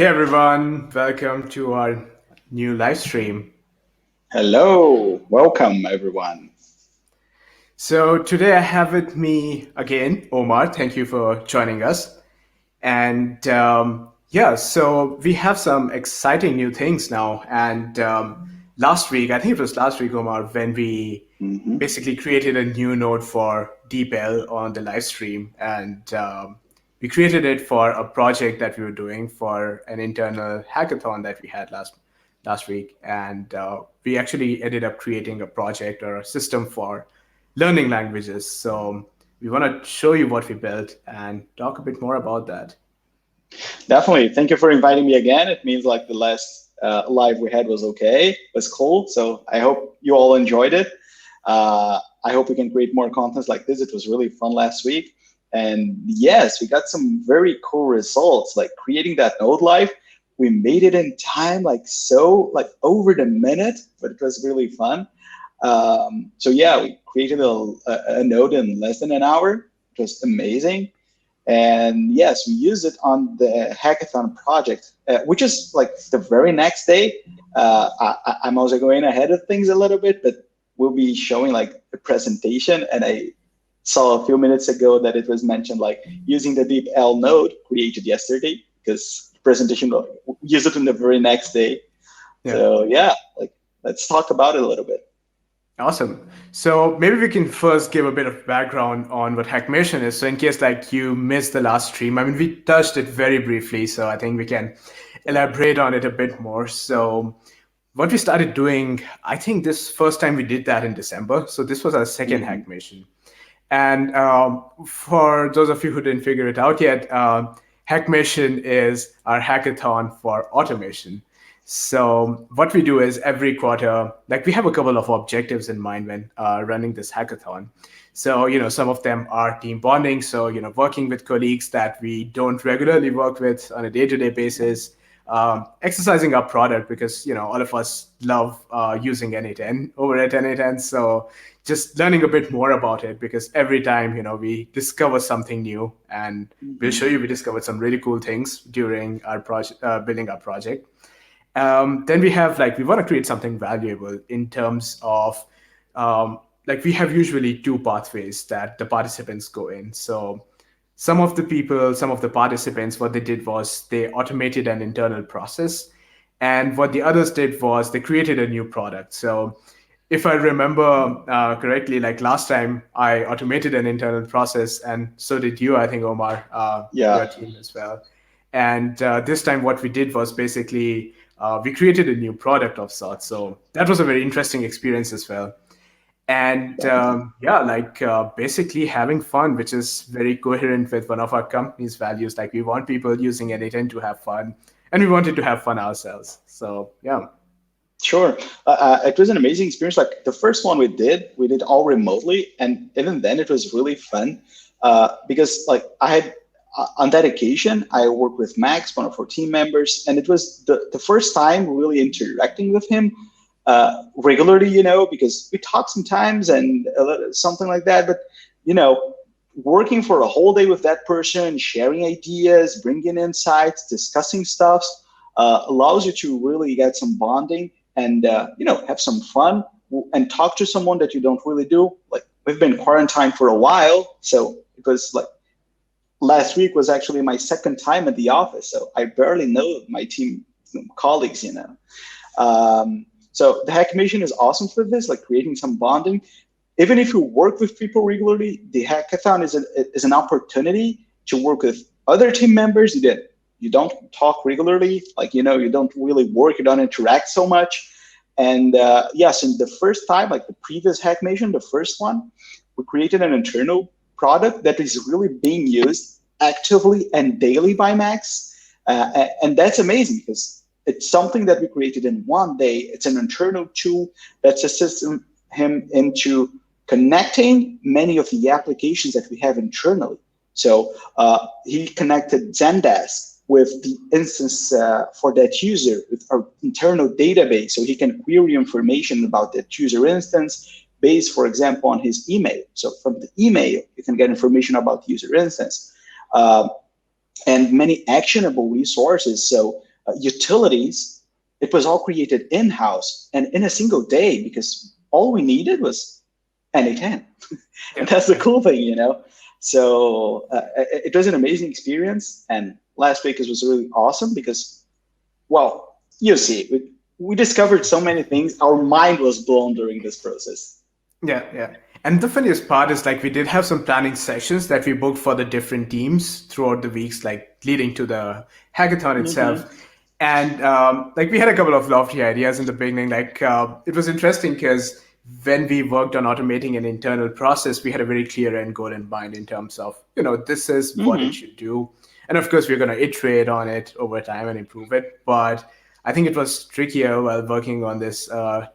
Hey everyone, welcome to our new live stream. Hello, welcome everyone. So today I have with me again Omar. Thank you for joining us. And yeah, so we have some exciting new things now. And last week, I think it was last week, Omar, when we Mhm. basically created a new node for DeepL on the live stream. And we created it for a project that we were doing for an internal hackathon that we had last week. And we actually ended up creating a project or a system for learning languages. So we want to show you what we built and talk a bit more about that. Definitely. Thank you for inviting me again. It means like the last live we had was okay, was cool. So I hope you all enjoyed it. I hope we can create more content like this. It was really fun last week. And yes, we got some very cool results, like creating that node live. We made it in time, like so, like over the minute, but it was really fun. So yeah, we created a node in less than an hour. It was amazing. And yes, we use it on the hackathon project, which is like the very next day. I'm also going ahead of things a little bit, but we'll be showing like a presentation. And I saw a few minutes ago that it was mentioned like using the DeepL node created yesterday because the presentation will use it on the very next day. Yeah. So yeah, like let's talk about it a little bit. Awesome. So maybe we can first give a bit of background on what Hackmation is. So in case like you missed the last stream, I mean, we touched it very briefly. So I think we can elaborate on it a bit more. So what we started doing, I think this first time we did that in December. So this was our second Mhm. Hackmation. And for those of you who didn't figure it out yet, Hackmation is our hackathon for automation. So what we do is every quarter, like we have a couple of objectives in mind when running this hackathon. So, some of them are team bonding. So, working with colleagues that we don't regularly work with on a day-to-day basis, exercising our product because, all of us love using n8n over at n8n. So just learning a bit more about it because every time, we discover something new and we'll show Mhm. you we discovered some really cool things during our project, building our project. Then we have like we want to create something valuable in terms of like we have usually two pathways that the participants go in. So some of the participants, what they did was they automated an internal process, and what the others did was they created a new product. So if I remember correctly, like last time I automated an internal process, and so did you, I think, Omar, your Yeah. team as well. And this time, what we did was basically we created a new product of sorts. So that was a very interesting experience as well. And yeah, like basically having fun, which is very coherent with one of our company's values. Like we want people using n8n to have fun, and we wanted to have fun ourselves. So yeah. Sure. It was an amazing experience. Like the first one we did all remotely, and even then it was really fun because like I had on that occasion I worked with Max, one of our team members, and it was the first time really interacting with him regularly. Because we talk sometimes and something like that, but you know, working for a whole day with that person, sharing ideas, bringing insights, discussing stuff allows you to really get some bonding and have some fun and talk to someone that you don't really do. Like we've been quarantined for a while, so it was like last week was actually my second time at the office, so I barely know my team colleagues. So the Hackmation is awesome for this, like creating some bonding. Even if you work with people regularly, the hackathon is an opportunity to work with other team members that you don't talk regularly, like you don't really work, you don't interact so much. And yes, in the first time, like the previous Hackmation, the first one, we created an internal product that is really being used actively and daily by Max. And that's amazing because it's something that we created in one day. It's an internal tool that assists him into connecting many of the applications that we have internally. So he connected Zendesk with the instance for that user with our internal database, so he can query information about that user instance based, for example, on his email. So from the email, you can get information about the user instance. And many actionable resources. So utilities, it was all created in-house and in a single day because all we needed was n8n. And Yeah. that's the cool thing, you know. So it was an amazing experience. And last week it was really awesome because, well, you see, we discovered so many things. Our mind was blown during this process. Yeah, yeah. And the funniest part is like we did have some planning sessions that we booked for the different teams throughout the weeks, like leading to the hackathon Hmm. itself. And like we had a couple of lofty ideas in the beginning. Like it was interesting because when we worked on automating an internal process, we had a very clear end goal in mind in terms of, this is what it Hmm. should do. And of course, we're going to iterate on it over time and improve it. But I think it was trickier while working on this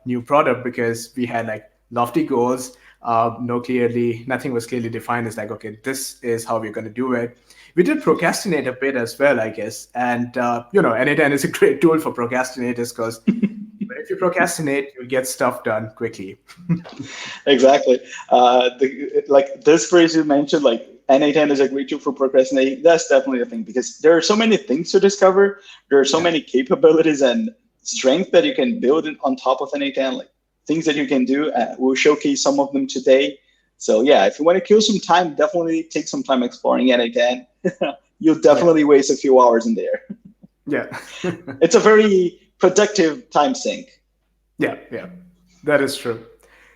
new product because we had like lofty goals. Nothing was clearly defined. It's like, okay, this is how we're going to do it. We did procrastinate a bit as well, I guess. And, n8n is a great tool for procrastinators because even if you procrastinate, you get stuff done quickly. Exactly. Like this phrase you mentioned, like n8n is a great tool for procrastinating. That's definitely a thing because there are so many things to discover. There are so Yeah. many capabilities and strength that you can build on top of n8n, like things that you can do. We'll showcase some of them today. So yeah, if you want to kill some time, definitely take some time exploring n8n. You'll Yeah. definitely waste a few hours in there. Yeah. It's a very productive time sink. Yeah. Yeah. That is true.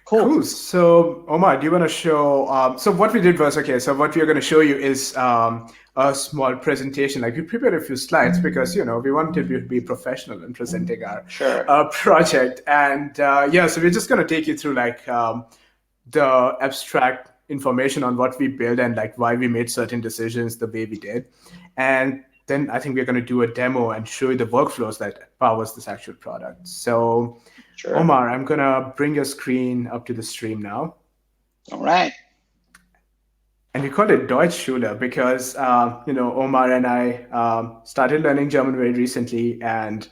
Cool. Cool. So, Omar, do you want to show? So, what we did was okay. So, what we are going to show you is a small presentation. Like, we prepared a few slides because we wanted to be professional in presenting our Sure. project. And yeah, so we're just going to take you through like the abstract information on what we built and like why we made certain decisions the way we did. And then I think we're going to do a demo and show you the workflows that powers this actual product. So, Sure. Omar, I'm gonna bring your screen up to the stream now. All right. And we call it Deutschschule because, Omar and I started learning German very recently, and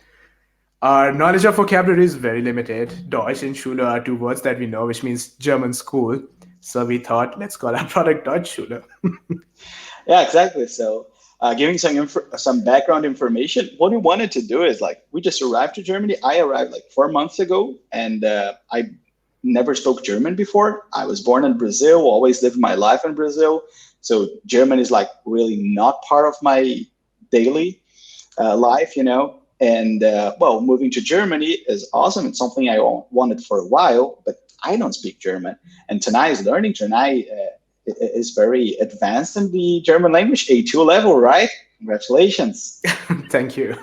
our knowledge of vocabulary is very limited. Deutsch and Schule are two words that we know, which means German school. So we thought, let's call our product Deutschschule. Yeah, exactly. So, giving some background information, what we wanted to do is like we just arrived to Germany. I arrived like 4 months ago, and I never spoke German before. I was born in Brazil, always lived my life in Brazil. So German is like really not part of my daily life, you know. And well, moving to Germany is awesome. It's something I wanted for a while, but I don't speak German. And Tanay is learning. Tanay is very advanced in the German language, A2 level, right? Congratulations. Thank you.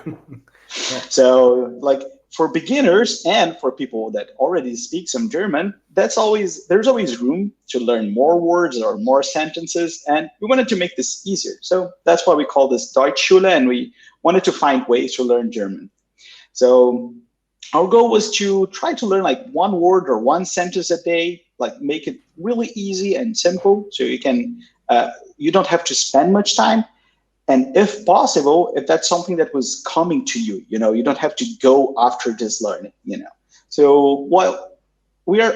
Yeah. So, like for beginners and for people that already speak some German, there's always room to learn more words or more sentences, and we wanted to make this easier. So that's why we call this Deutschschule, and we wanted to find ways to learn German. So our goal was to try to learn like one word or one sentence a day, like make it really easy and simple, so you don't have to spend much time, and if possible, if that's something that was coming to you, you don't have to go after this learning. So while we are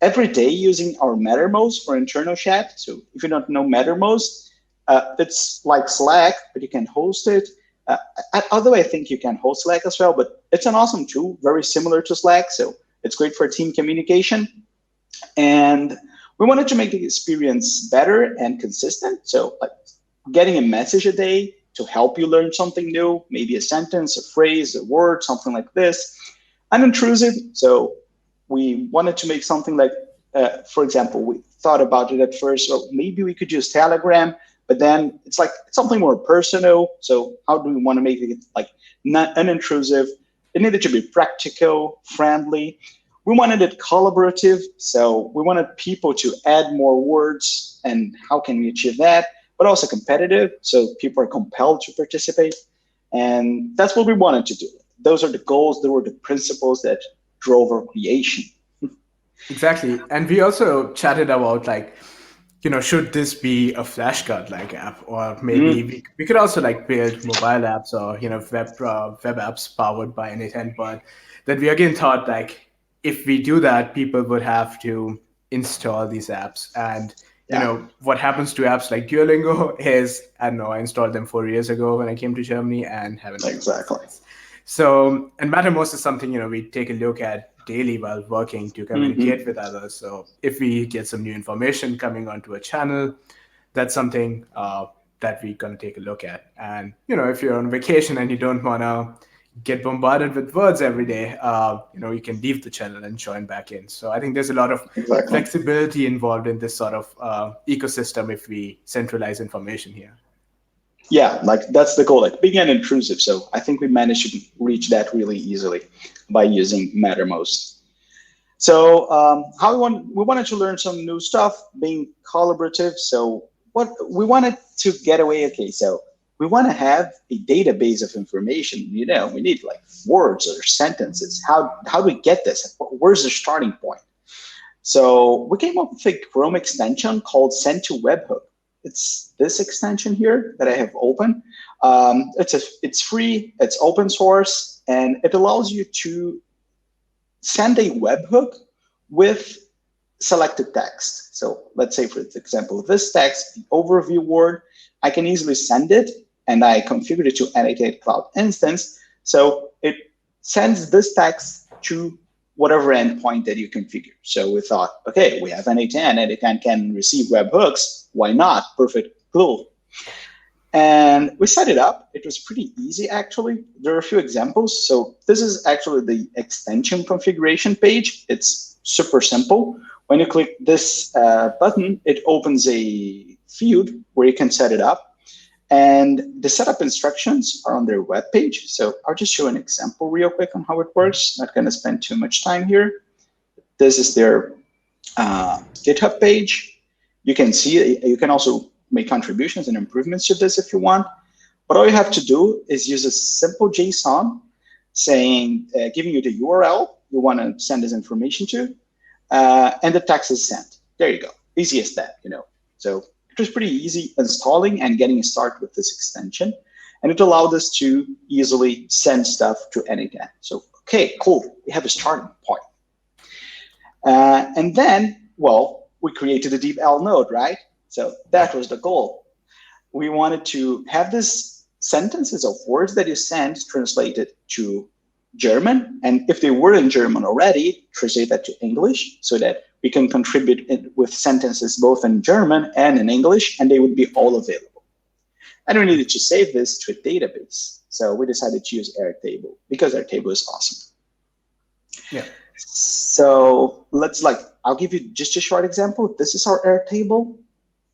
every day using our Mattermost for internal chat. So if you don't know Mattermost, it's like Slack, but you can host it. Although I think you can host Slack as well, but it's an awesome tool, very similar to Slack. So it's great for team communication. And we wanted to make the experience better and consistent. So like getting a message a day to help you learn something new, maybe a sentence, a phrase, a word, something like this, unintrusive. So we wanted to make something like, for example, we thought about it at first, so maybe we could use Telegram, but then it's like something more personal. So how do we want to make it like not unintrusive? It needed to be practical, friendly. We wanted it collaborative, so we wanted people to add more words, and how can we achieve that? But also competitive, so people are compelled to participate, and that's what we wanted to do. Those are the goals. Those were the principles that drove our creation. Exactly. And we also chatted about like, should this be a flashcard like app, or maybe Mm, we could also like build mobile apps or web apps powered by n8n. But then we again thought like if we do that, people would have to install these apps, and yeah, what happens to apps like Duolingo is, I don't know, I installed them 4 years ago when I came to Germany and haven't been used exactly. since. So, and Mattermost is something, we take a look at daily while working to communicate Hmm. with others. So if we get some new information coming onto a channel, that's something that we're going to take a look at. And, if you're on vacation and you don't want to get bombarded with words every day, you can leave the channel and join back in. So I think there's a lot of Exactly. flexibility involved in this sort of ecosystem if we centralize information here. Yeah, like that's the goal, like big and intrusive. So I think we managed to reach that really easily by using Mattermost. So how we wanted to learn some new stuff, being collaborative. So what we wanted to get away. Okay, so we want to have a database of information. We need like words or sentences. How do we get this? Where's the starting point? So we came up with a Chrome extension called Send to Webhook. It's this extension here that I have open. It's free, it's open source, and it allows you to send a webhook with selected text. So let's say, for example, this text, the overview word, I can easily send it, and I configured it to n8n Cloud instance. So it sends this text to whatever endpoint that you configure. So we thought, okay, we have n8n, n8n can receive webhooks. Why not? Perfect glue. And we set it up. It was pretty easy, actually. There are a few examples. So this is actually the extension configuration page. It's super simple. When you click this button, it opens a field where you can set it up. And the setup instructions are on their web page. So I'll just show an example real quick on how it works. Not going to spend too much time here. This is their GitHub page. You can see, you can also make contributions and improvements to this if you want. But all you have to do is use a simple JSON saying, giving you the URL you want to send this information to, and the text is sent. There you go. Easy as that, So it was pretty easy installing and getting started with this extension. And it allowed us to easily send stuff to n8n. So, okay, cool. We have a starting point. And then, well, we created a deepl node, right? So that was the goal. We wanted to have this sentences of words that you send translated to German. And if they were in German already, translate that to English so that we can contribute with sentences both in German and in English, and they would be all available. And we needed to save this to a database. So we decided to use Airtable because Airtable is awesome. Yeah. So I'll give you just a short example. This is our Airtable,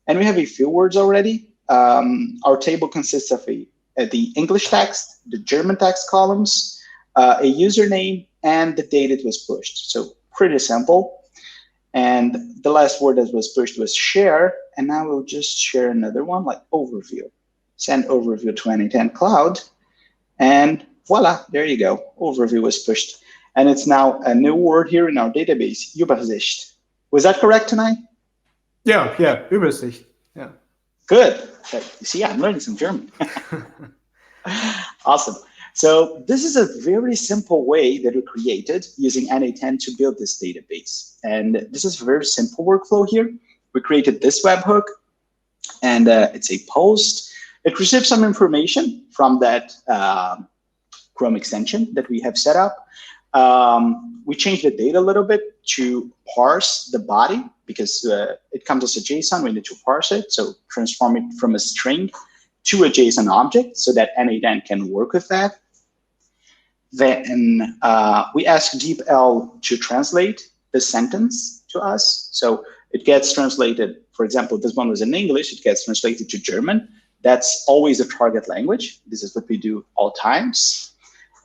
and we have a few words already. Our table consists of the English text, the German text columns, a username, and the date it was pushed. So pretty simple. And the last word that was pushed was share, and now we'll just share another one like overview. Send overview to n8n Cloud, and voila, there you go. Overview was pushed. And it's now a new word here in our database, Übersicht. Was that correct, Tanay? Yeah, Übersicht. Yeah. Good. You see, I'm learning some German. Awesome. So this is a very simple way that we created using n8n to build this database. And this is a very simple workflow here. We created this webhook, and it's a post. It receives some information from that Chrome extension that we have set up. We changed the data a little bit to parse the body because it comes as a JSON. We need to parse it, so transform it from a string to a JSON object so that n8n can work with that. Then we ask deepl to translate the sentence to us. So it gets translated, for example, this one was in English, it gets translated to German. That's always the target language. This is what we do all times.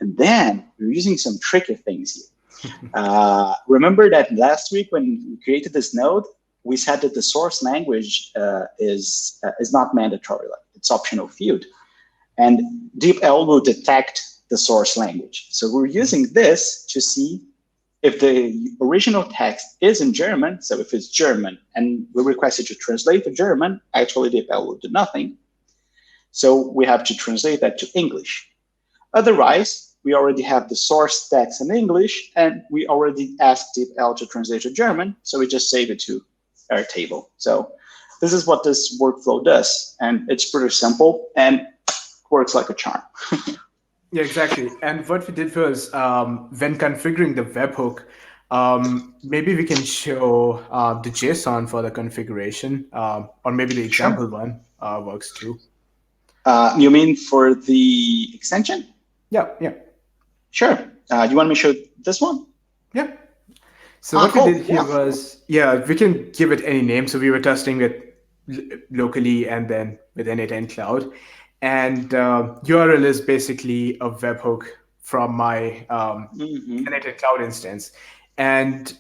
And then we're using some tricky things here. Remember that last week when we created this node, we said that the source language is not mandatory, like it's optional field. And deepl will detect the source language. So we're using this to see if the original text is in German. So if it's German and we request it to translate to German, actually deepl will do nothing. So we have to translate that to English. Otherwise, we already have the source text in English, and we already asked deepl to translate to German, so we just save it to Airtable. So this is what this workflow does, and it's pretty simple and works like a charm. Yeah, exactly. And what we did was when configuring the webhook, maybe we can show the JSON for the configuration, or maybe the Sure. example one works too. You mean for the extension? Yeah, yeah, Sure. You want me to show this one? yeah. So Ah, what we did cool. here Yeah. was, yeah, we can give it any name. So we were testing it locally and then with n8n Cloud. And URL is basically a webhook from my Hmm. n8n Cloud instance. And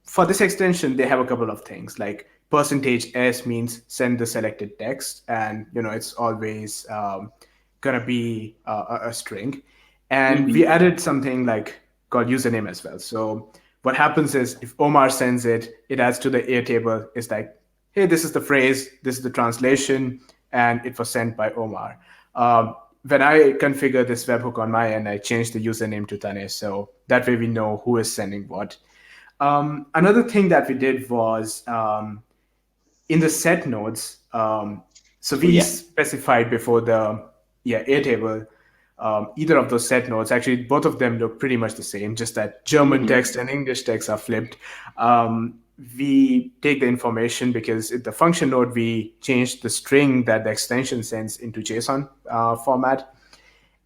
for this extension, they have a couple of things like %s means send the selected text, and it's always gonna be a string. And we Hmm. added something like called username as well. So what happens is if Omar sends it, it adds to the Airtable. It's like, hey, this is the phrase, this is the translation, and it was sent by Omar. When I configure this webhook on my end, I change the username to Tanay, so that way we know who is sending what. Another thing that we did was in the set nodes. So Oh we yeah. specified before the Airtable. Either of those set nodes, actually, both of them look pretty much the same, just that German Hmm. text and English text are flipped. We take the information because in the function node, we changed the string that the extension sends into JSON format.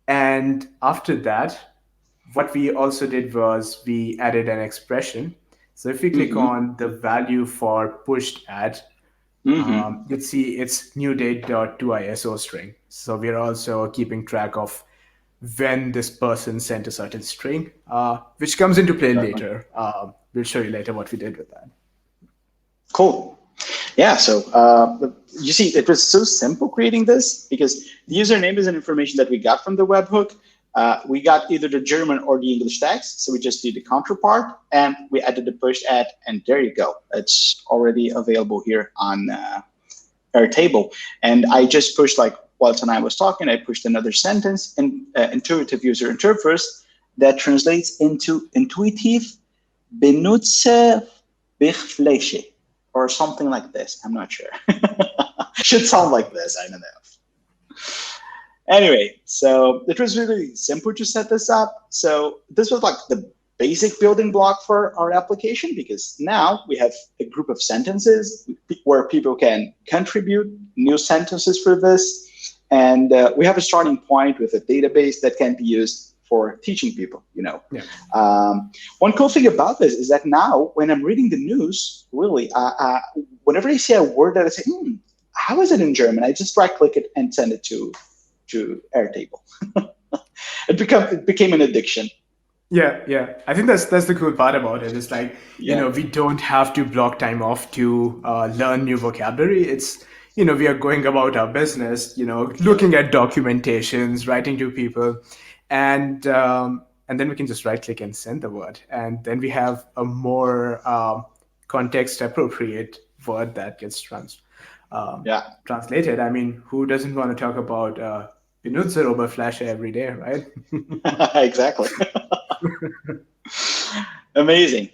And after that, what we also did was we added an expression. So if we click Hmm. on the value for pushed at, Hmm. you'd see it's new date.toISO string. So we're also keeping track of when this person sent a certain string, which comes into play Perfect. later. We'll show you later what we did with that. Cool. Yeah, so you see, it was so simple creating this because the username is an information that we got from the webhook. We got either the German or the English text, so we just did the counterpart and we added the push add, and there you go. It's already available here on our table. And I just pushed, like, while Tanai was talking, I pushed another sentence in intuitive user interface that translates into intuitive benutze Bechfläche or something like this. I'm not sure. Should sound like this. I don't know. Anyway, so it was really simple to set this up. So this was like the basic building block for our application because now we have a group of sentences where people can contribute new sentences for this. And we have a starting point with a database that can be used for teaching people, Yeah. One cool thing about this is that now when I'm reading the news, really, whenever I see a word that I say, how is it in German? I just right click it and send it to Airtable. It became an addiction. Yeah, yeah. I think that's the cool part about it. It's like, Yeah. we don't have to block time off to learn new vocabulary. It's, we are going about our business, looking at documentations, writing to people, and then we can just right click and send the word, and then we have a more context appropriate word that gets Yeah. translated. I mean, who doesn't want to talk about benutzer Oberfläche every day, right? Exactly. Amazing.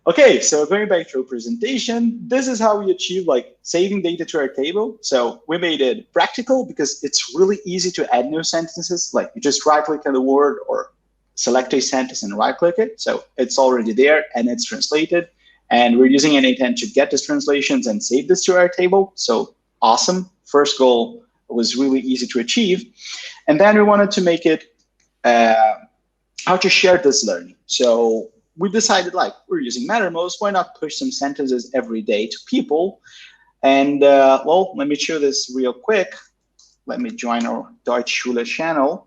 Okay, so going back to our presentation, this is how we achieve like saving data to our table. So we made it practical because it's really easy to add new sentences. Like you just right click on the word or select a sentence and right click it. So it's already there and it's translated. And we're using n8n to get these translations and save this to our table. So awesome. First goal was really easy to achieve. And then we wanted to make it uh, how to share this learning. So we decided, like, we're using Mattermost, why not push some sentences every day to people? And well, let me show this real quick. Let me join our Deutschschule channel.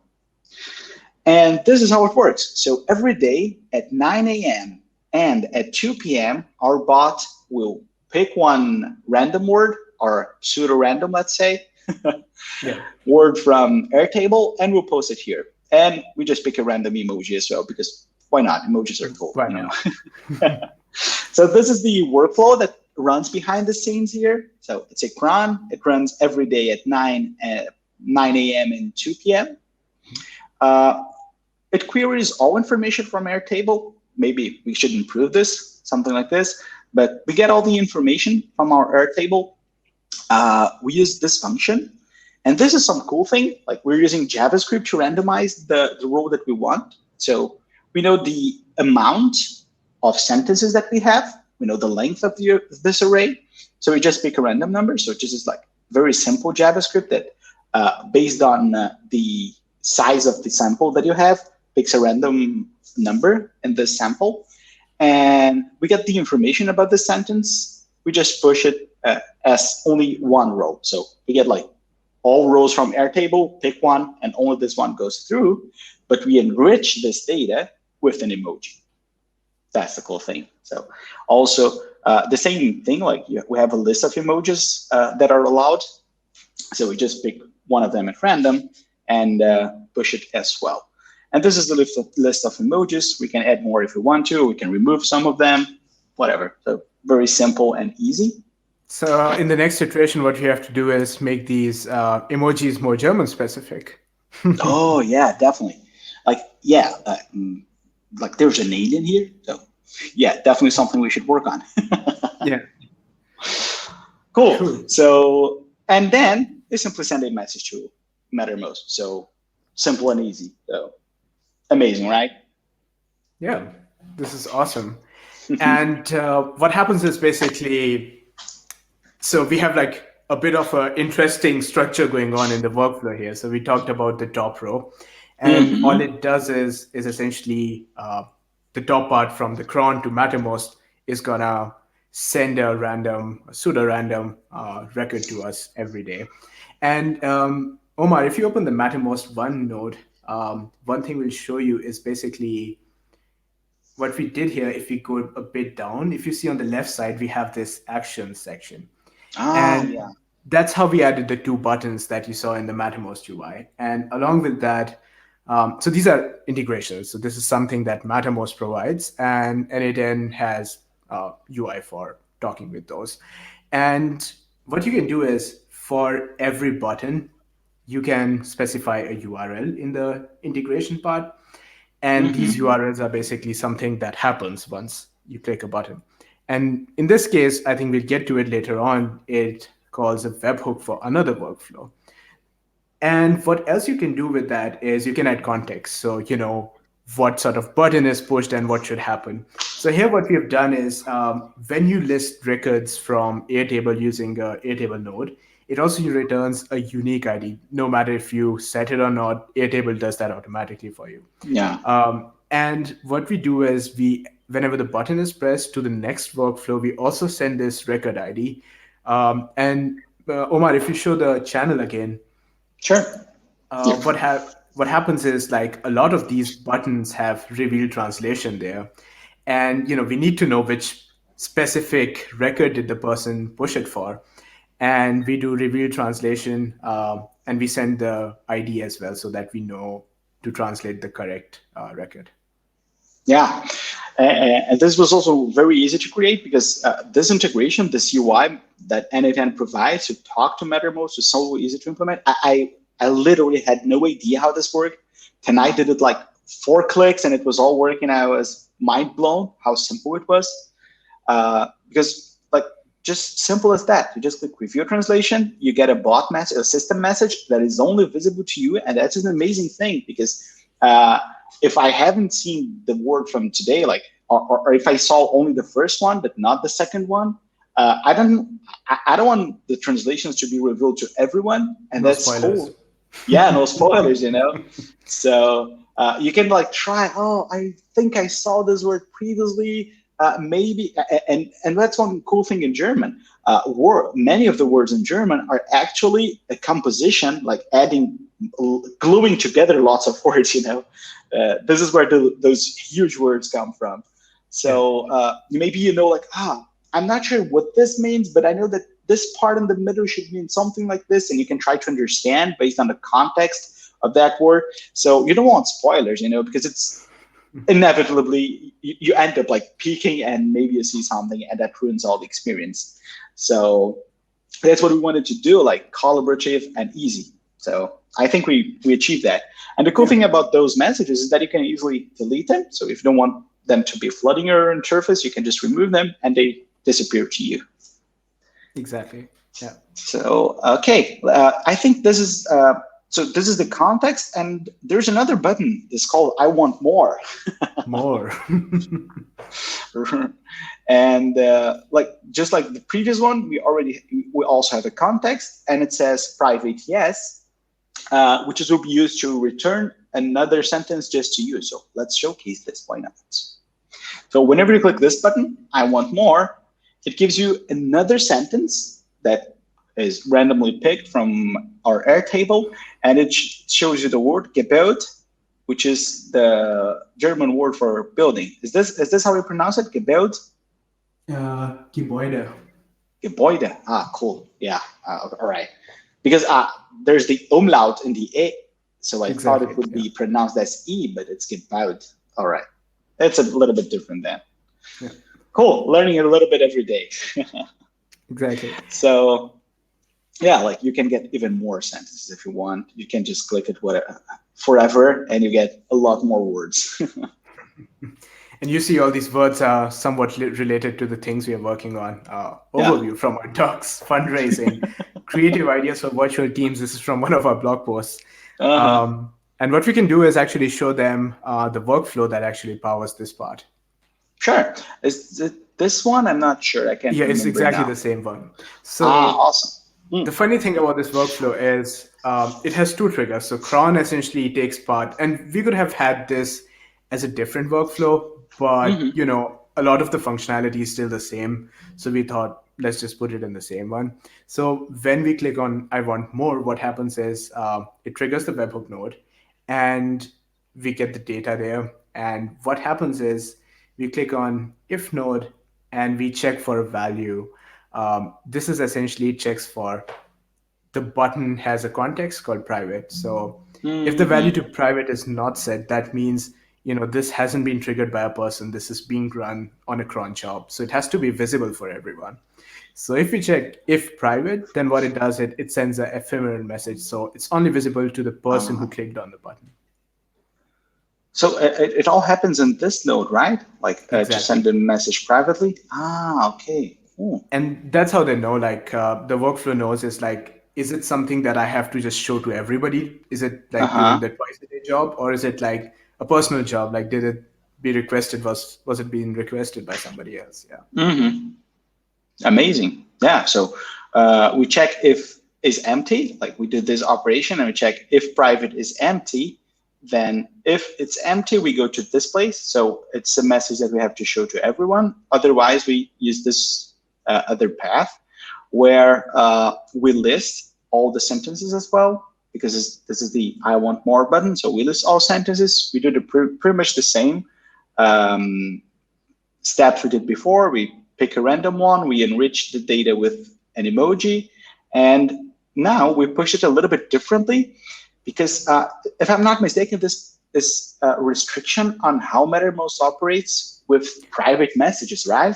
And this is how it works. So every day at 9 a.m. and at 2 p.m., our bot will pick one random word or pseudo random, let's say, Yeah. word from Airtable, and we'll post it here. And we just pick a random emoji as well because why not? Emojis are cool, Why not? So this is the workflow that runs behind the scenes here. So it's a cron. It runs every day at 9 a.m. and 2 p.m. Uh, it queries all information from Airtable. Maybe we should improve this, something like this. But we get all the information from our Airtable. We use this function And this is some cool thing. Like we're using JavaScript to randomize the row that we want. So we know the amount of sentences that we have. We know the length of this array. So we just pick a random number. So this is like very simple JavaScript that based on the size of the sample that you have, picks a random number in this sample. And we get the information about the sentence. We just push it as only one row. So we get like all rows from Airtable, pick one, and only this one goes through. But we enrich this data with an emoji. That's the cool thing. So also the same thing, like we have a list of emojis that are allowed. So we just pick one of them at random and push it as well. And this is the list of emojis. We can add more if we want to. We can remove some of them, whatever. So very simple and easy. So in the next iteration, what you have to do is make these emojis more German specific. Oh yeah, definitely. Like yeah, like there's an alien here. So yeah, definitely something we should work on. Yeah. Cool. True. So and then we simply send a message to Mattermost. So simple and easy. So amazing, right? Yeah, this is awesome. And what happens is basically, so we have like a bit of an interesting structure going on in the workflow here. So we talked about the top row, and all it does is essentially the top part from the cron to Mattermost is gonna send a random, pseudo-random record to us every day. And Omar, if you open the Mattermost 1 node, one thing we'll show you is basically what we did here. If we go a bit down, if you see on the left side, we have this action section. And yeah. That's how we added the 2 buttons that you saw in the Mattermost UI. And along with that, so these are integrations. So this is something that Mattermost provides, and n8n has UI for talking with those. And what you can do is for every button, you can specify a URL in the integration part. And these URLs are basically something that happens once you click a button. And in this case, I think we'll get to it later on, it calls a webhook for another workflow. And what else you can do with that is you can add context. So, you know, what sort of button is pushed and what should happen. So here what we have done is when you list records from Airtable using a Airtable node, it also returns a unique ID. No matter if you set it or not, Airtable does that automatically for you. Yeah. And what we do is whenever the button is pressed to the next workflow, we also send this record ID. Omar, if you show the channel again, sure. What happens is like a lot of these buttons have reveal translation there, and you know we need to know which specific record did the person push it for, and we do reveal translation, and we send the ID as well so that we know to translate the correct record. Yeah, and this was also very easy to create because this integration, this UI that n8n provides to talk to Mattermost is so easy to implement. I literally had no idea how this worked. Tanay did it like 4 clicks and it was all working. I was mind blown how simple it was. Because like just simple as that. You just click review translation, you get a bot message, a system message that is only visible to you. And that's an amazing thing because if I haven't seen the word from today, like, or if I saw only the first one, but not the second one, I don't want the translations to be revealed to everyone. And no that's spoilers. cool. Yeah, no spoilers, you know. So you can like try, oh, I think I saw this word previously, maybe. And that's one cool thing in German. Many of the words in German are actually a composition, like gluing together lots of words, you know. This is where those huge words come from. So maybe you know, like, I'm not sure what this means, but I know that this part in the middle should mean something like this, and you can try to understand based on the context of that word. So you don't want spoilers, you know, because it's inevitably you end up like peeking and maybe you see something and that ruins all the experience. So that's what we wanted to do, like collaborative and easy. So I think we achieved that. And the cool thing about those messages is that you can easily delete them. So if you don't want them to be flooding your interface, you can just remove them and they disappear to you. Exactly. Yeah. So, okay, I think this is so this is the context, and there's another button. It's called "I want more," More. and like just like the previous one, we also have a context, and it says "private yes," which is will be used to return another sentence just to you. So let's showcase this. Why not? So whenever you click this button, "I want more," it gives you another sentence that is randomly picked from our Airtable, and it shows you the word Gebaut, which is the German word for building. Is this how we pronounce it? Gebaut? Gebäude. Gebäude. Ah, cool. Yeah. All right. Because there's the umlaut in the E, so I thought it Exactly. would Yeah. be pronounced as E, but it's Gebaut. All right. It's a little bit different then. Yeah. Cool. Learning it a little bit every day. Exactly. So yeah, like you can get even more sentences if you want. You can just click it forever, and you get a lot more words. And you see all these words are somewhat related to the things we are working on. Yeah. Overview from our docs, fundraising, creative ideas for virtual teams. This is from one of our blog posts. Uh-huh. And what we can do is actually show them the workflow that actually powers this part. Sure. Is it this one? I'm not sure. I can't Yeah, it's remember exactly now. the same one. Ah, So awesome. the Mm. funny thing about this workflow is it has two triggers. So cron essentially takes part, and we could have had this as a different workflow, but Hmm. a lot of the functionality is still the same. So we thought let's just put it in the same one. So when we click on I want more, what happens is it triggers the webhook node, and we get the data there. And what happens is we click on if node and we check for a value. This is essentially checks for the button has a context called private. So if the value Hmm. to private is not set, that means this hasn't been triggered by a person. This is being run on a cron job, so it has to be visible for everyone. So if we check if private, then what it does, it sends a ephemeral message. So it's only visible to the person who Uh, clicked on the button. so it all happens in this node, right? Like to send Exactly. a message privately. Ah, okay. Cool. And that's how they know, like the workflow knows is like, is it something that I have to just show to everybody? Is it like doing Uh-huh. the twice a day job, or is it like a personal job? Like, did it be requested? Was it being requested by somebody else? Yeah. Hmm. Amazing. Yeah. So we check if is empty, like we did this operation, and we check if private is empty. Then if it's empty, we go to this place. So it's a message that we have to show to everyone. Otherwise, we use this other path where we list all the sentences as well, because this is the I want more button. So we list all sentences. We do pretty much the same um, steps we did before. We pick a random one, we enrich the data with an emoji, and now we push it a little bit differently because if I'm not mistaken, this is a restriction on how Mattermost operates with private messages, right?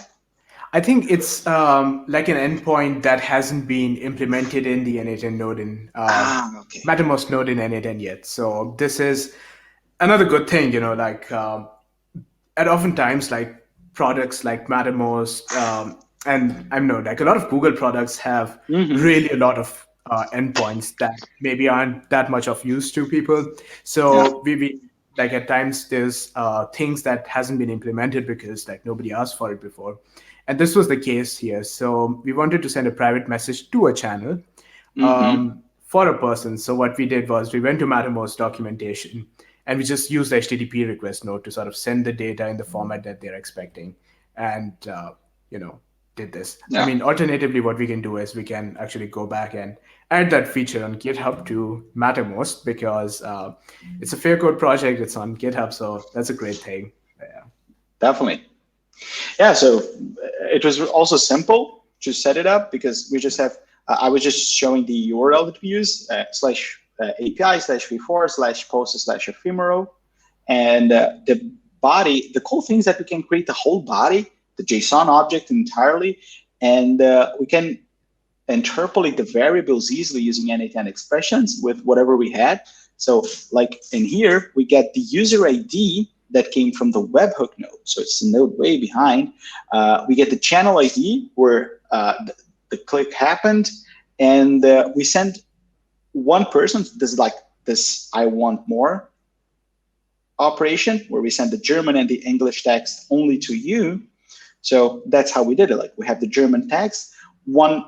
I think it's like an endpoint that hasn't been implemented in the n8n node in Ah, okay. Mattermost node in n8n yet. So this is another good thing, like at oftentimes like products like Mattermost, and I know like a lot of Google products have Mm-hmm. really a lot of endpoints that maybe aren't that much of use to people. Yeah. So we like at times there's things that hasn't been implemented because like nobody asked for it before, and this was the case here. So we wanted to send a private message to a channel Mm-hmm. for a person. So what we did was we went to Mattermost documentation and we just used the HTTP request node to sort of send the data in the format that they're expecting, and you know did this. I Yeah. mean, alternatively, what we can do is we can actually go back and add that feature on GitHub to Mattermost because it's a fair code project. It's on GitHub, so that's a great thing. Yeah. Definitely. Yeah, so it was also simple to set it up because we just have, I was just showing the URL that we use, slash API slash v4 slash post slash ephemeral. And the body, the cool thing is that we can create the whole body, the JSON object entirely, and we can interpolate the variables easily using n8n expressions with whatever we had. So like in here, we get the user ID that came from the webhook node. So it's the node way behind. We get the channel ID where the click happened. and we send one person. This is like this I want more operation where we send the German and the English text only to you. So that's how we did it. Like we have the German text, one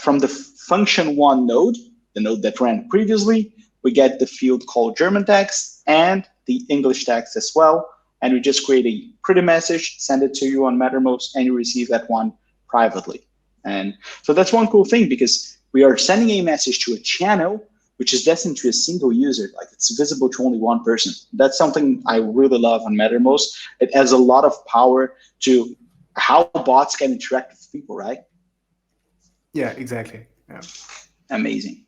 from the function one node, the node that ran previously, we get the field called German text and the English text as well. And we just create a pretty message, send it to you on Mattermost, and you receive that one privately. And so that's one cool thing, because we are sending a message to a channel which is destined to a single user. Like it's visible to only one person. That's something I really love on Mattermost. It adds a lot of power to how bots can interact with people, right? Yeah, exactly. Yeah. Amazing.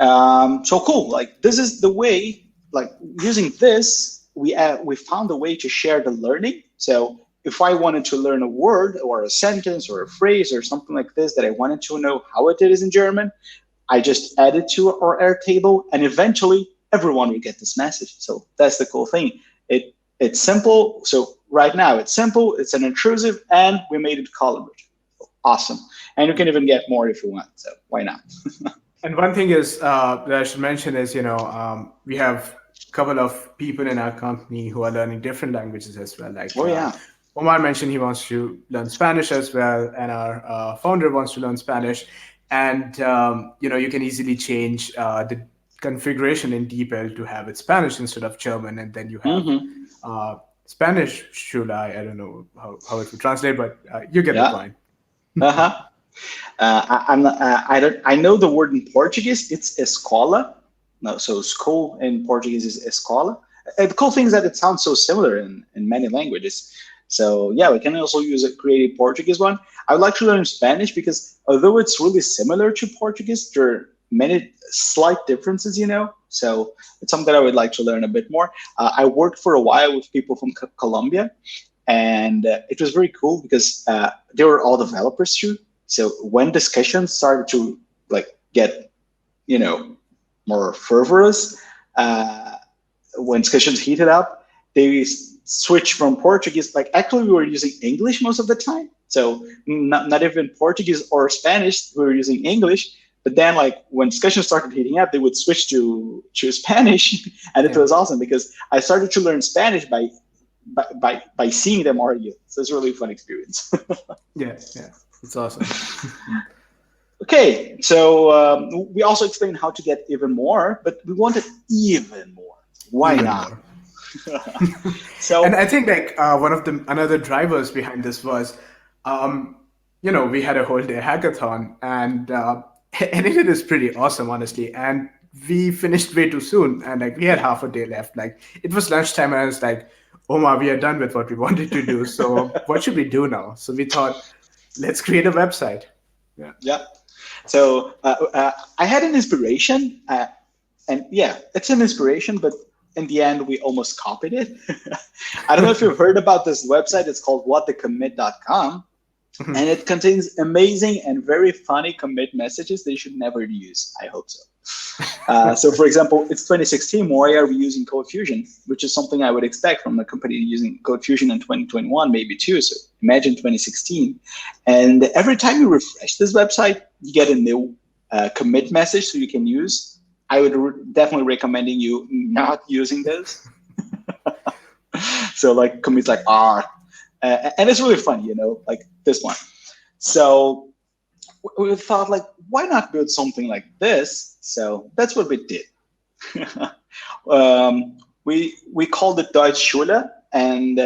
So cool. Like this is the way. Like using this, we found a way to share the learning. So if I wanted to learn a word or a sentence or a phrase or something like this that I wanted to know how it is in German, I just add it to our Airtable, and eventually everyone will get this message. So that's the cool thing. It's simple. So right now it's simple, it's unintrusive, and we made it columnar. Awesome. And you can even get more if you want. So why not? And one thing is that I should mention is, we have a couple of people in our company who are learning different languages as well. Like Oh yeah. Omar mentioned he wants to learn Spanish as well, and our founder wants to learn Spanish. And you can easily change the configuration in DeepL to have it Spanish instead of German, and then you have Mm-hmm. Spanish Shulai. I don't know how it would translate, but you get the Yeah. point. Uh-huh. I don't. I know the word in Portuguese. It's escola. No, so school in Portuguese is escola. And the cool thing is that it sounds so similar in many languages. So yeah, we can also use a create a Portuguese one. I would like to learn Spanish because although it's really similar to Portuguese, there are many slight differences. So it's something I would like to learn a bit more. I worked for a while with people from Colombia, and it was very cool because they were all developers too. So when discussions started to like get more fervorous, when discussions heated up, they switched from Portuguese. Like actually, we were using English most of the time. So not even Portuguese or Spanish, we were using English. But then, like when discussions started heating up, they would switch to Spanish, and it Yeah, was awesome because I started to learn Spanish by seeing them argue. So it's really a fun experience. yeah, it's awesome. Okay, so we also explained how to get even more, but we wanted even more. Why Even not? more. And So I think like one of the another drivers behind this was, um, we had a whole day hackathon, and and it is pretty awesome, honestly. And we finished way too soon, and like we had half a day left. Like it was lunchtime, and I was like, Omar, we are done with what we wanted to do. So what should we do now? So we thought, let's create a website. Yeah. yeah, so I had an inspiration, and yeah, it's an inspiration, but in the end, we almost copied it. I don't know if you've heard about this website. It's called whatthecommit.com. And it contains amazing and very funny commit messages that you should never use. I hope so. So, for example, it's 2016. Why are we using Code Fusion? Which is something I would expect from a company using Code Fusion in 2021, maybe too. So, imagine 2016. And every time you refresh this website, you get a new commit message so you can use. I would definitely recommending you not using this. So, like commits like R. And it's really fun, like this one. So we thought, like, why not build something like this? So that's what we did. We called it Deutschschule, and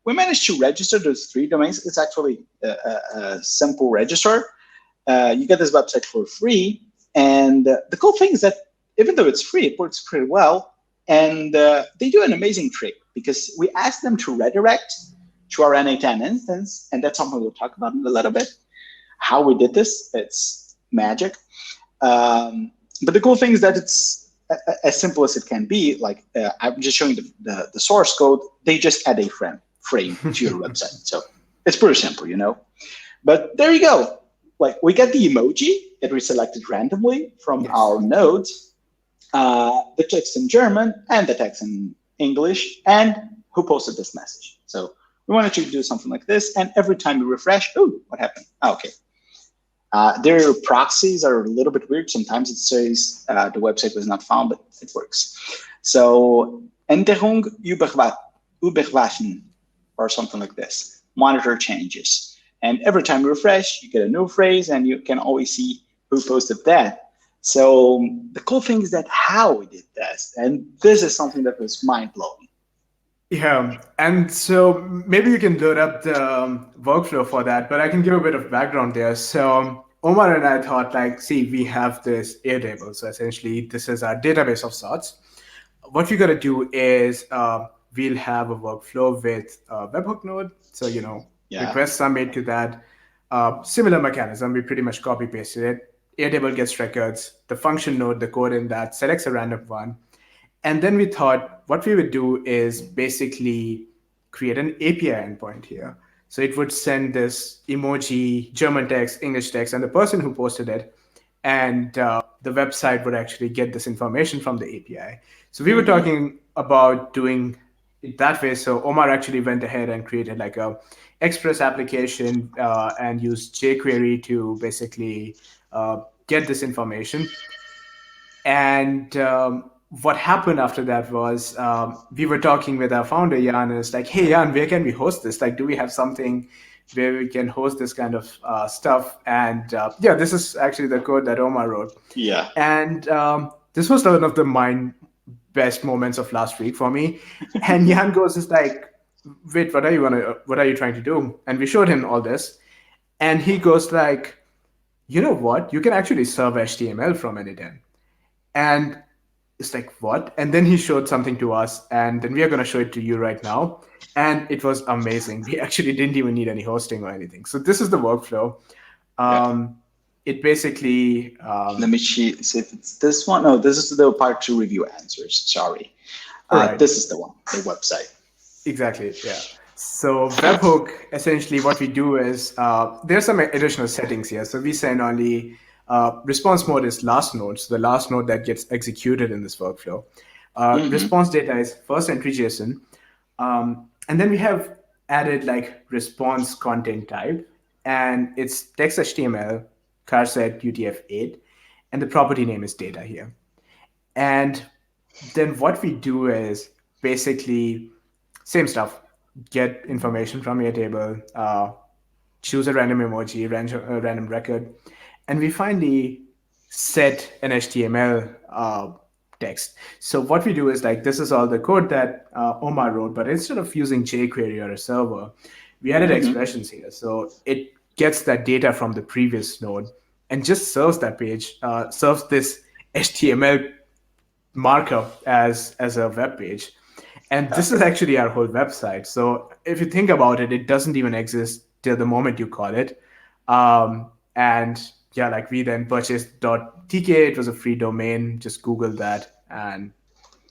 we managed to register those 3 domains. It's actually a simple register. You get this website for free, and the cool thing is that even though it's free, it works pretty well, and they do an amazing trick because we asked them to redirect to our n8n instance, and that's something we'll talk about in a little bit. How we did this, it's magic. But the cool thing is that it's as simple as it can be. Like I'm just showing the source code. They just add a frame to your website. So it's pretty simple. But there you go. Like we get the emoji that we selected randomly from Yes. our nodes, the text in German and the text in English, and who posted this message. So we wanted to do something like this, and every time we refresh, ooh, what happened? Oh, okay. Their proxies are a little bit weird. Sometimes it says the website was not found, but it works. So Änderung überwachen, or something like this. Monitor changes. And every time you refresh, you get a new phrase, and you can always see who posted that. So the cool thing is that how we did this, and this is something that was mind blowing. Yeah, and so maybe you can load up the workflow for that, but I can give a bit of background there. So Omar and I thought, like, see, we have this Airtable, so essentially this is our database of sorts. What we got to do is we'll have a workflow with a webhook node. So, Yeah. requests are made to that. Similar mechanism, we pretty much copy pasted it. Airtable gets records. The function node, the code in that selects a random one. And then we thought what we would do is basically create an API endpoint here. So it would send this emoji, German text, English text, and the person who posted it. And the website would actually get this information from the API. So we were talking about doing it that way. So Omar actually went ahead and created like a Express application and used jQuery to basically get this information. And what happened after that was we were talking with our founder, Jan, and it's like, hey, Jan, where can we host this? Like, do we have something where we can host this kind of stuff? And yeah, this is actually the code that Omar wrote. Yeah. And this was one of the best moments of last week for me. And Jan goes, is like, wait, what are you trying to do? And we showed him all this. And he goes like, you know what? You can actually serve HTML from n8n. And it's like, what? And then he showed something to us, and then we are going to show it to you right now. And it was amazing. We actually didn't even need any hosting or anything. So this is the workflow. Yeah. It basically... Let me see if it's this one. No, this is the part 2 review answers. Sorry. Right. This is the one, the website. Exactly, yeah. So Webhook, essentially what we do is, there's some additional settings here. So we send only... response mode is last node, so the last node that gets executed in this workflow. Response data is first entry JSON. And then we have added like response content type, and it's text HTML, charset UTF-8, and the property name is data here. And then what we do is basically same stuff, get information from your table, choose a random emoji, random record, and we finally set an HTML text. So what we do is like, this is all the code that Omar wrote, but instead of using jQuery or a server, we added expressions here. So it gets that data from the previous node and just serves that page, serves this HTML markup as a web page. And this is actually our whole website. So if you think about it, it doesn't even exist till the moment you call it. And yeah, like we then purchased .tk. It was a free domain. Just Googled that, and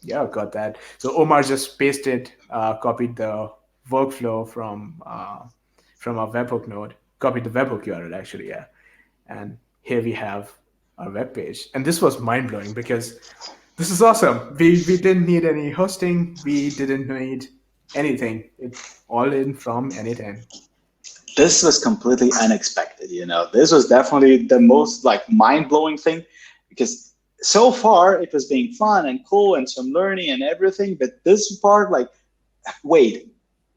yeah, got that. So Omar just pasted, copied the workflow from our webhook node, copied the webhook URL actually, yeah. And here we have our web page. And this was mind blowing because this is awesome. We didn't need any hosting. We didn't need anything. It all in from n8n. This was completely unexpected. This was definitely the most like mind-blowing thing, because so far it was being fun and cool and some learning and everything, but this part, like, wait,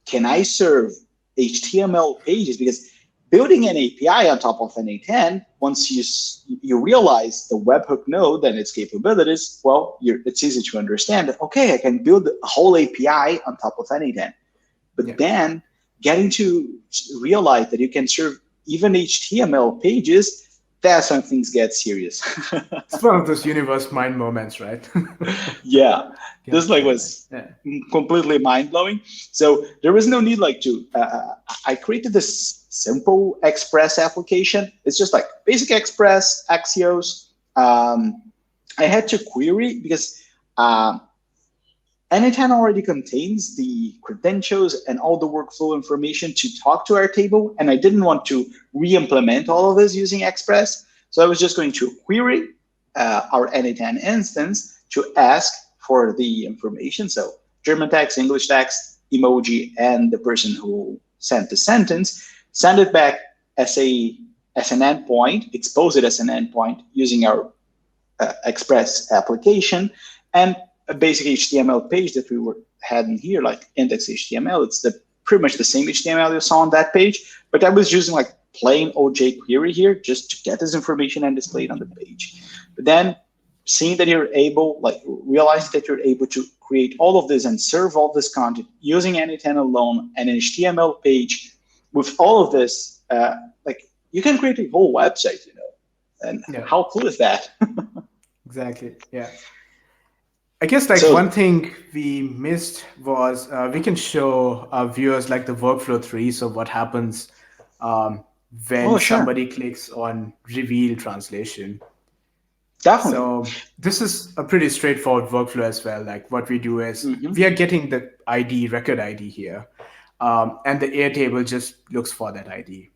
can I serve HTML pages? Because building an API on top of n8n, once you realize the webhook node and its capabilities, well, it's easy to understand that, okay, I can build a whole API on top of n8n. But then getting to realize that you can serve even HTML pages, that's when things get serious. It's one of those universe mind moments, right? Yeah, this was completely mind-blowing. So there was no need to, I created this simple Express application. It's just like basic Express, Axios. I had to query because n8n already contains the credentials and all the workflow information to talk to our table, and I didn't want to re-implement all of this using Express. So I was just going to query our n8n instance to ask for the information. So German text, English text, emoji, and the person who sent the sentence, send it back as a as an endpoint, expose it as an endpoint using our Express application, and a basic HTML page that we had in here, like index HTML. It's pretty much the same HTML you saw on that page, but I was using like plain OJ query here just to get this information and display it on the page. But then seeing that you're able, like realizing that you're able to create all of this and serve all this content using n8n alone and an HTML page with all of this, like you can create a whole website, and Yeah, how cool is that? exactly. Yeah. I guess like one So, thing we missed was we can show our viewers like the workflow tree. So what happens um, when oh, sure, somebody clicks on reveal translation. definitely. So this is a pretty straightforward workflow as well. Like what we do is Hmm. we are getting the ID, record ID here, and the Airtable just looks for that ID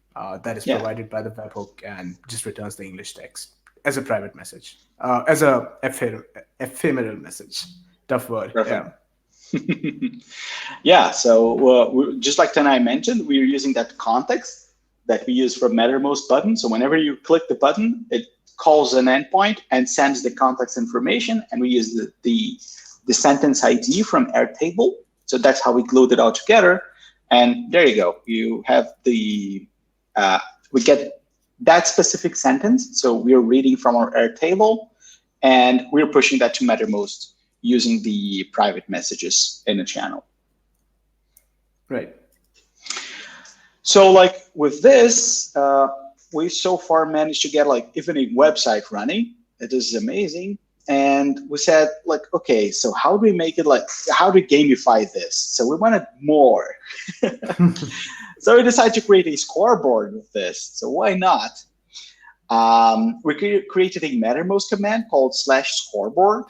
that is Yeah, provided by the webhook and just returns the English text as a private message, as a ephemeral message. Tough word. perfect. Yeah. Yeah, so just like Tanai mentioned, we're using that context that we use for Mattermost button. So whenever you click the button, it calls an endpoint and sends the context information, and we use the sentence ID from Airtable. So that's how we glued it all together. And there you go. You have uh, we get that specific sentence. So we're reading from our Airtable, and we're pushing that to Mattermost using the private messages in the channel. Right. So like with this, we so far managed to get like even a website running. It is amazing. And we said like, okay, so how do we make it like, how do we gamify this? So we wanted more. So we decided to create a scoreboard with this. So why not? We created a Mattermost command called /scoreboard.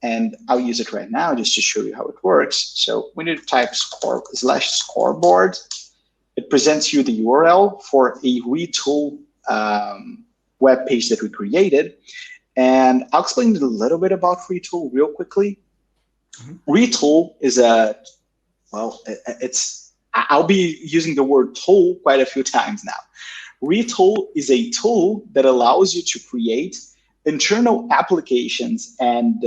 And I'll use it right now just to show you how it works. So when you type /scoreboard, it presents you the URL for a retool web page that we created. And I'll explain a little bit about retool real quickly. Retool is I'll be using the word tool quite a few times now. Retool is a tool that allows you to create internal applications and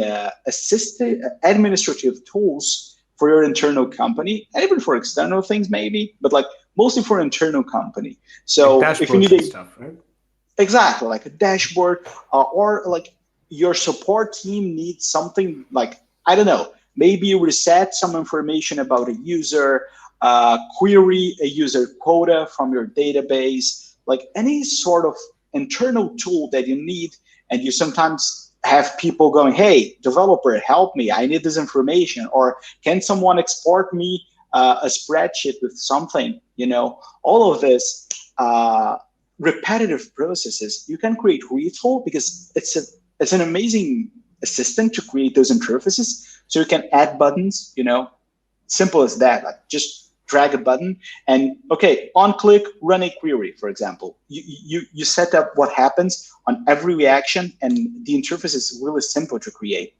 administrative tools for your internal company, and even for external things maybe, but like mostly for internal company. Like So if you dashboards need and a stuff, right? exactly like a dashboard, or like your support team needs something like, I don't know, maybe you reset some information about a user, query a user quota from your database, like any sort of internal tool that you need. And you sometimes have people going, hey, developer, help me, I need this information. Or can someone export me a spreadsheet with something? All of this repetitive processes, you can create retool because it's an amazing assistant to create those interfaces. So you can add buttons, simple as that. Like just drag a button and okay, on click, run a query, for example. You set up what happens on every reaction, and the interface is really simple to create.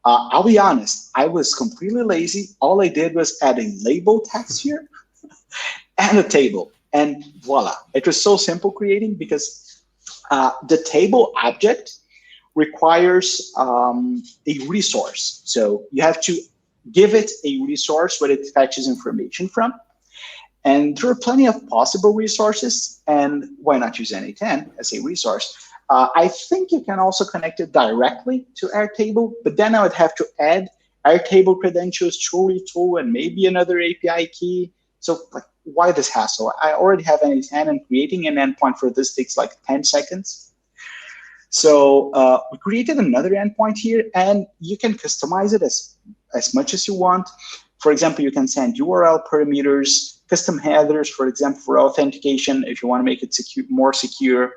I'll be honest, I was completely lazy. All I did was add a label text here and a table, and voila. It was so simple creating because the table object requires a resource. So you have to give it a resource where it fetches information from. And there are plenty of possible resources, and why not use n8n as a resource? I think you can also connect it directly to Airtable, but then I would have to add Airtable credentials to retool and maybe another API key. So like, why this hassle? I already have n8n, and creating an endpoint for this takes like 10 seconds. So we created another endpoint here, and you can customize it as much as you want. For example, you can send URL parameters, custom headers, for example, for authentication, if you want to make it more secure,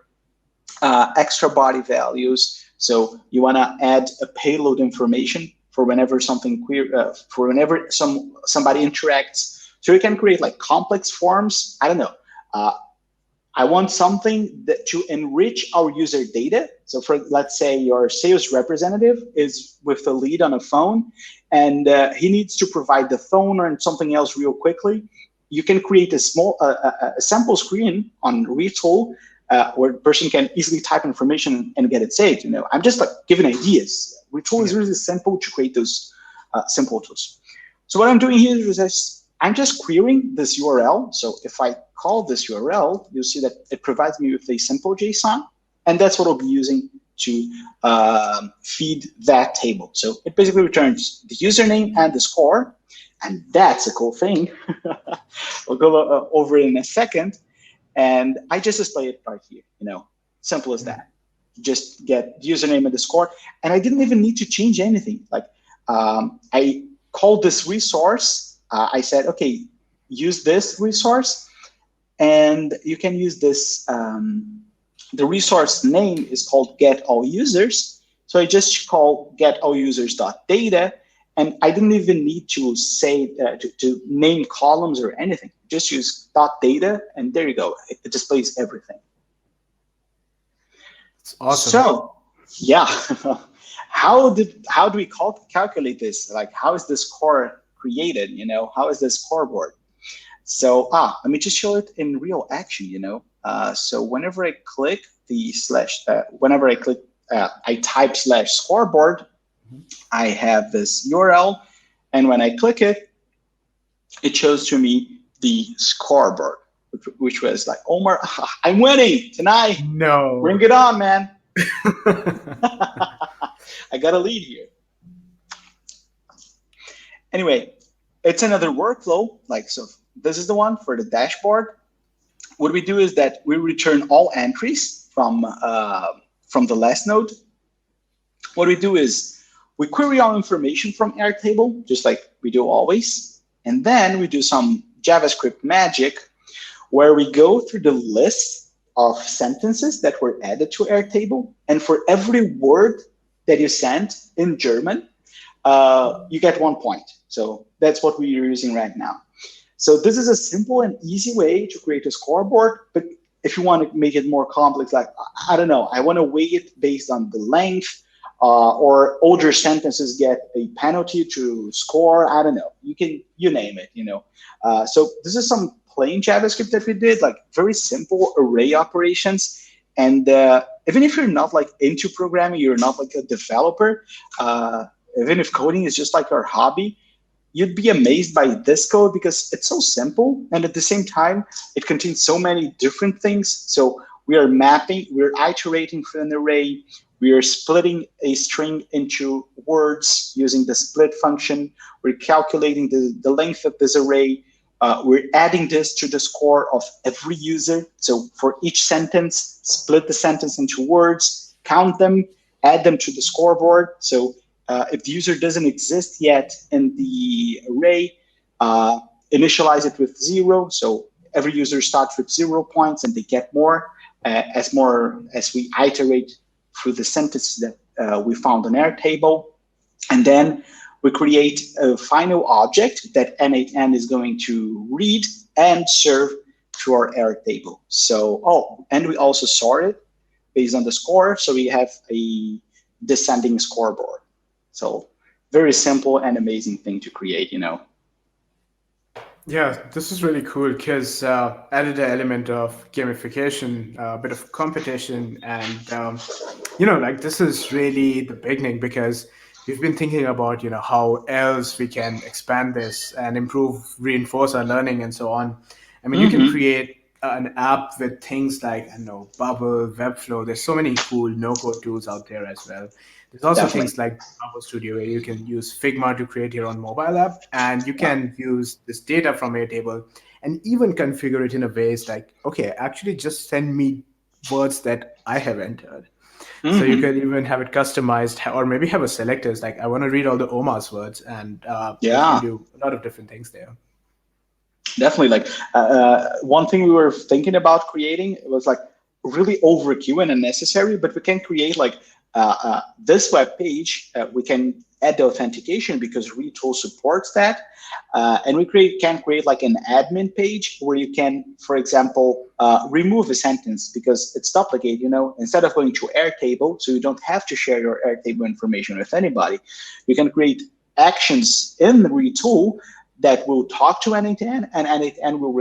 extra body values. So you want to add a payload information for whenever for whenever somebody interacts. So you can create like complex forms. I don't know. I want something to enrich our user data. So for, let's say your sales representative is with the lead on a phone, and he needs to provide the phone or something else real quickly. You can create a small sample screen on Retool where the person can easily type information and get it saved. I'm just like giving ideas. Retool is Yeah. really simple to create those simple tools. So what I'm doing here is I'm just querying this URL. So if I call this URL, you'll see that it provides me with a simple JSON, and that's what I'll be using to feed that table. So it basically returns the username and the score, and that's a cool thing. We'll go over it in a second, and I just display it right here. Simple as that. Just get the username and the score, and I didn't even need to change anything. Like I called this resource. I said, okay, use this resource, and you can use this. The resource name is called get all users. So I just call get all users.data, and I didn't even need to say to name columns or anything. Just use .data, and there you go. It displays everything. It's awesome. So yeah, how do we calculate this? Like, how is this score created? How is this scoreboard? So let me just show it in real action. So whenever I click the slash, I type /scoreboard, I have this URL, and when I click it, it shows to me the scoreboard, which was like, Omar, I'm winning tonight. No. Bring it on, man. I got a lead here. Anyway, it's another workflow. So this is the one for the dashboard. What we do is that we return all entries from the last node. What we do is we query all information from Airtable, just like we do always. And then we do some JavaScript magic where we go through the list of sentences that were added to Airtable. And for every word that you sent in German, you get 1 point. So that's what we're using right now. So this is a simple and easy way to create a scoreboard. But if you want to make it more complex, like, I don't know, I want to weigh it based on the length, or older sentences get a penalty to score. I don't know. You name it. So this is some plain JavaScript that we did, like very simple array operations. And even if you're not like into programming, you're not like a developer, even if coding is just like our hobby, you'd be amazed by this code because it's so simple, and at the same time, it contains so many different things. So we are mapping, we're iterating for an array, we are splitting a string into words using the split function, we're calculating the length of this array, we're adding this to the score of every user. So for each sentence, split the sentence into words, count them, add them to the scoreboard. So if the user doesn't exist yet in the array, initialize it with 0. So every user starts with 0 points, and they get more as we iterate through the sentences that we found on Airtable. And then we create a final object that n8n is going to read and serve to our Airtable. So, and we also sort it based on the score. So we have a descending scoreboard. So very simple and amazing thing to create, Yeah, this is really cool because added an element of gamification, a bit of competition, and like this is really the beginning because we've been thinking about how else we can expand this and improve, reinforce our learning, and so on. I mean, you can create an app with things like Bubble, Webflow. There's so many cool no-code tools out there as well. There's also Definitely. things like Bubble Studio where you can use Figma to create your own mobile app, and you can use this data from Airtable and even configure it in a ways like, okay, actually just send me words that I have entered. So you can even have it customized, or maybe have a selectors like I want to read all the Omars words, and you can Yeah. do a lot of different things there. Definitely. Like one thing we were thinking about creating was like really overkill and unnecessary, but we can create like this web page. We can add the authentication because Retool supports that, and we can create like an admin page where you can, for example, remove a sentence because it's duplicate. Instead of going to Airtable, so you don't have to share your Airtable information with anybody, you can create actions in Retool that will talk to n8n, and n8n will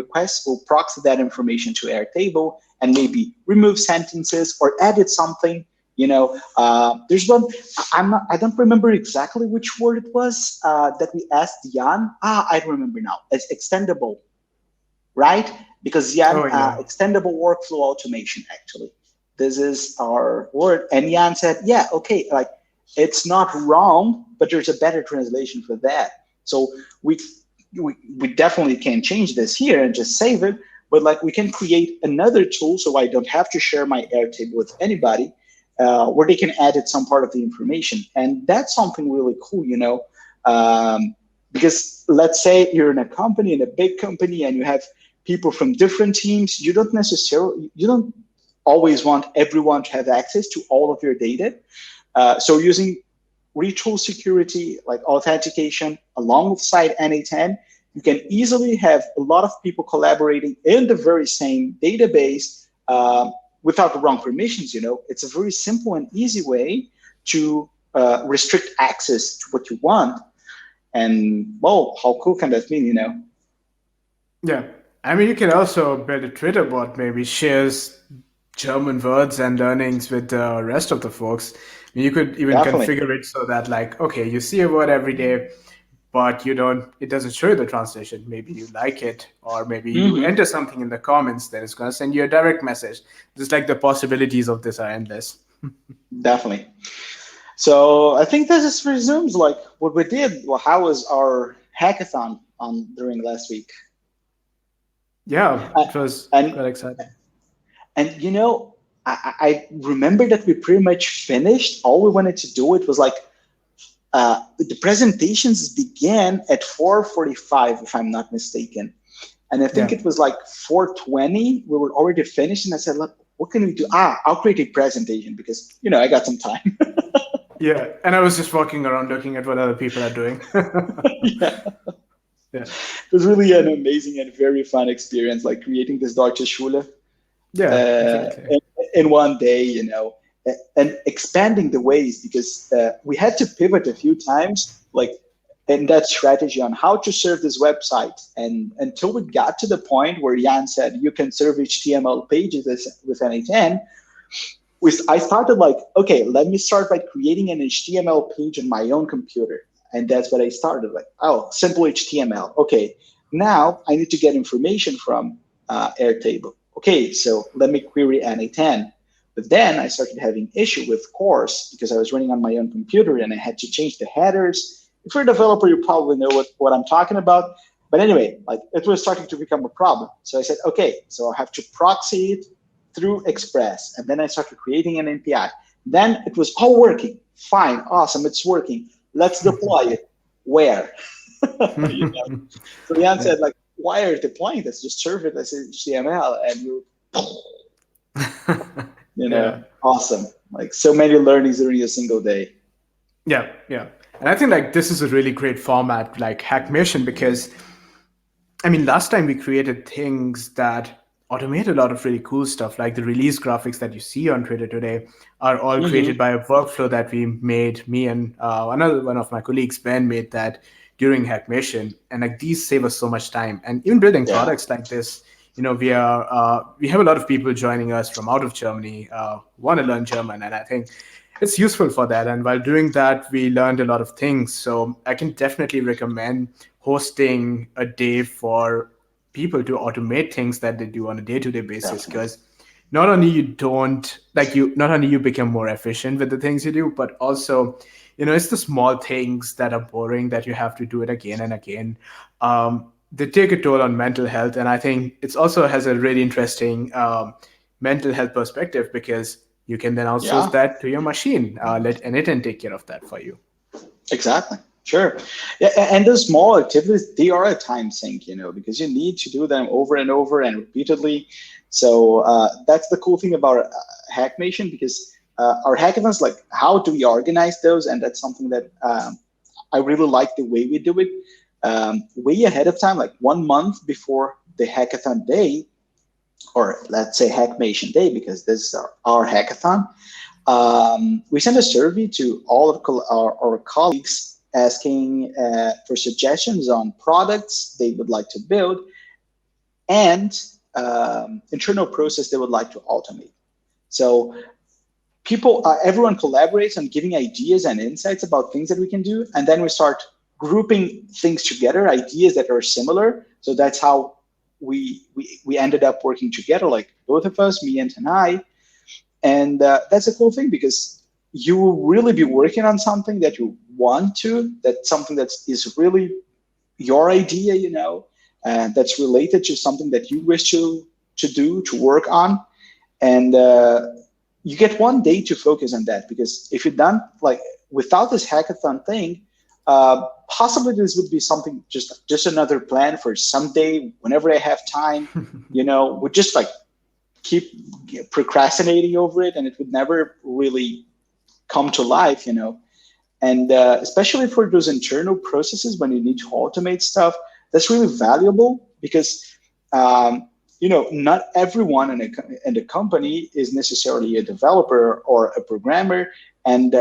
proxy that information to Airtable and maybe remove sentences or edit something. There's one, I don't remember exactly which word it was that we asked Jan. I remember now. It's extendable, right? Because Jan, Oh yeah. extendable workflow automation, actually. This is our word. And Jan said, yeah, okay, like it's not wrong, but there's a better translation for that. So we, we definitely can change this here and just save it, but like we can create another tool so I don't have to share my Airtable with anybody, where they can edit some part of the information. And that's something really cool, because let's say you're in a company, in a big company, and you have people from different teams. You don't always want everyone to have access to all of your data. So using retool security, like authentication, alongside n8n, you can easily have a lot of people collaborating in the very same database without the wrong permissions. It's a very simple and easy way to restrict access to what you want. And well, how cool can that be? Yeah. I mean, you can also build a Twitter bot, maybe shares German words and learnings with the rest of the folks. I mean, you could even Definitely. configure it so that, like, okay, you see a word every day, but it doesn't show you the translation. Maybe you like it, or maybe you Hmm. enter something in the comments, then it's going to send you a direct message. Just like the possibilities of this are endless. Definitely. So I think this just resumes like what we did. Well, how was our hackathon on during last week? Yeah, Uh, it was and quite exciting. I remember that we pretty much finished. All we wanted to do it was like the presentations began at 4:45, if I'm not mistaken. And I think Yeah. it was like 4:20. We were already finished, and I said, "Look, what can we do? I'll create a presentation because I got some time." Yeah. And I was just walking around looking at what other people are doing. Yeah. Yeah. It was really an amazing and very fun experience, like creating this Deutsche Schule Yeah, uh, definitely. in, in one day, and expanding the ways because we had to pivot a few times, like in that strategy on how to serve this website. And until we got to the point where Jan said you can serve HTML pages with n8n, I started like, okay, let me start by creating an HTML page on my own computer. And that's what I started like, oh, simple HTML. Okay, now I need to get information from Airtable. Okay, so let me query n8n. But then I started having issue with course because I was running on my own computer and I had to change the headers. If you're a developer, you probably know what I'm talking about. But anyway, like it was starting to become a problem. So I said, okay, so I have to proxy it through Express. And then I started creating an API. Then it was all working. Fine, awesome, it's working. Let's deploy it. Where? you know? So Jan Yeah. said, like, why are you deploying this? Just serve it as HTML and Yeah. awesome. Like so many learnings during a single day. Yeah. Yeah. And I think like this is a really great format, like Hackmation, because I mean, last time we created things that automate a lot of really cool stuff, like the release graphics that you see on Twitter today are all created Hmm. by a workflow that we made. Me and another one of my colleagues, Ben, made that during Hackmation, and like these save us so much time. And even building Yeah. products like this, we have a lot of people joining us from out of Germany, want to learn German, and I think it's useful for that. And while doing that, we learned a lot of things. So I can definitely recommend hosting a day for people to automate things that they do on a day-to-day basis, Definitely. because not only you become more efficient with the things you do, but also it's the small things that are boring that you have to do it again and again. They take a toll on mental health, and I think it's also has a really interesting mental health perspective, because you can then outsource Yeah. that to your machine, let n8n take care of that for you. Exactly. Sure. Yeah, and those small activities, they are a time sink, because you need to do them over and over and repeatedly. So that's the cool thing about Hackmation, because our hackathons, like, how do we organize those? And that's something that I really like the way we do it. Way ahead of time, like 1 month before the hackathon day, or let's say Hackmation day, because this is our hackathon. We sent a survey to all of our colleagues asking for suggestions on products they would like to build, and internal process they would like to automate. So everyone collaborates on giving ideas and insights about things that we can do, and then we start grouping things together, ideas that are similar. So that's how we ended up working together, like both of us, me and Tanay. And that's a cool thing, because you will really be working on something that you want to, that's something that is really your idea, that's related to something that you wish to do, to work on. And you get one day to focus on that, because if you're done, like without this hackathon thing, possibly this would be something, just another plan for someday, whenever I have time, would just like keep procrastinating over it, and it would never really come to life, And especially for those internal processes, when you need to automate stuff, that's really valuable, because not everyone in the company is necessarily a developer or a programmer, and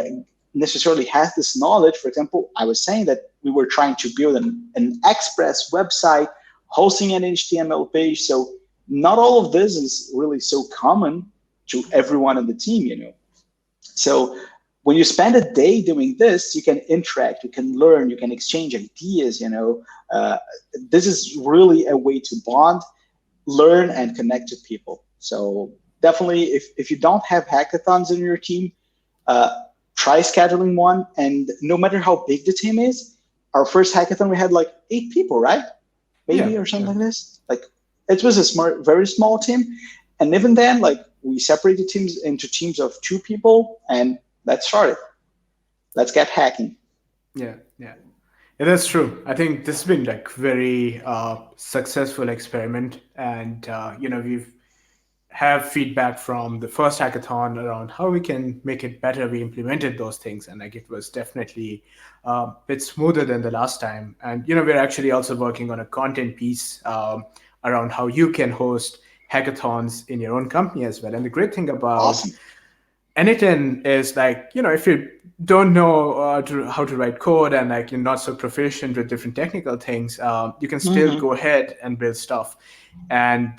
necessarily has this knowledge. For example, I was saying that we were trying to build an Express website hosting an HTML page. So not all of this is really so common to everyone on the team, So when you spend a day doing this, you can interact, you can learn, you can exchange ideas, this is really a way to bond, learn, and connect to people. So definitely, if you don't have hackathons in your team, try scheduling one. And no matter how big the team is, our first hackathon, we had like 8 people, right? Maybe, Yeah, or something yeah. like this. Like, it was a very small team. And even then, like, we separated teams into teams of 2 people, and let's start it. Let's get hacking. Yeah, yeah. Yeah, that's true. I think this has been like very successful experiment, and we've have feedback from the first hackathon around how we can make it better. We implemented those things, and like it was definitely a bit smoother than the last time. And we're actually also working on a content piece around how you can host hackathons in your own company as well. And the great thing about Awesome. n8n is like, if you don't know how to write code, and like you're not so proficient with different technical things, you can still Mm-hmm. go ahead and build stuff. And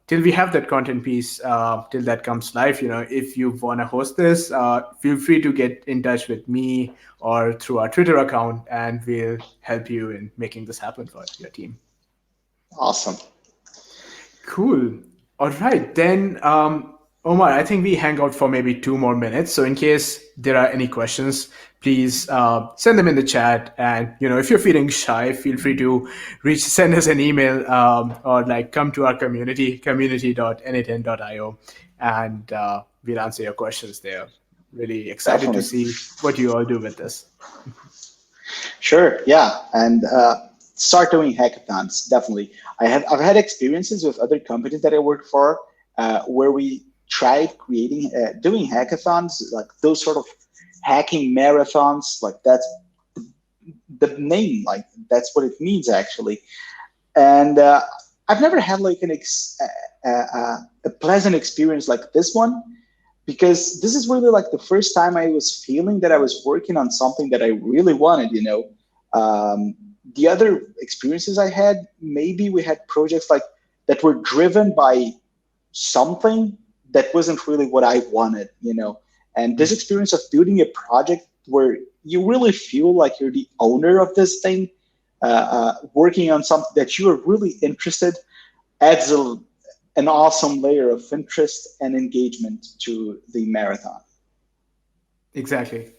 till we have that content piece, till that comes live, if you want to host this, feel free to get in touch with me or through our Twitter account, and we'll help you in making this happen for your team. Awesome. Cool. All right. Then, Omar, I think we hang out for maybe 2 more minutes. So, in case there are any questions, please send them in the chat. And, if you're feeling shy, feel free to send us an email, or like come to our community.n8n.io, and we'll answer your questions there. Really excited to Definitely. see what you all do with this. Sure. Yeah. And start doing hackathons. Definitely. I've had experiences with other companies that I work for, where we tried doing hackathons, like those sort of hacking marathons. Like, that's the name. Like, that's what it means, actually. And I've never had like a pleasant experience like this one, because this is really like the first time I was feeling that I was working on something that I really wanted. The other experiences I had, maybe we had projects like that were driven by something that wasn't really what I wanted. And this experience of building a project where you really feel like you're the owner of this thing, working on something that you are really interested, adds an awesome layer of interest and engagement to the marathon. Exactly.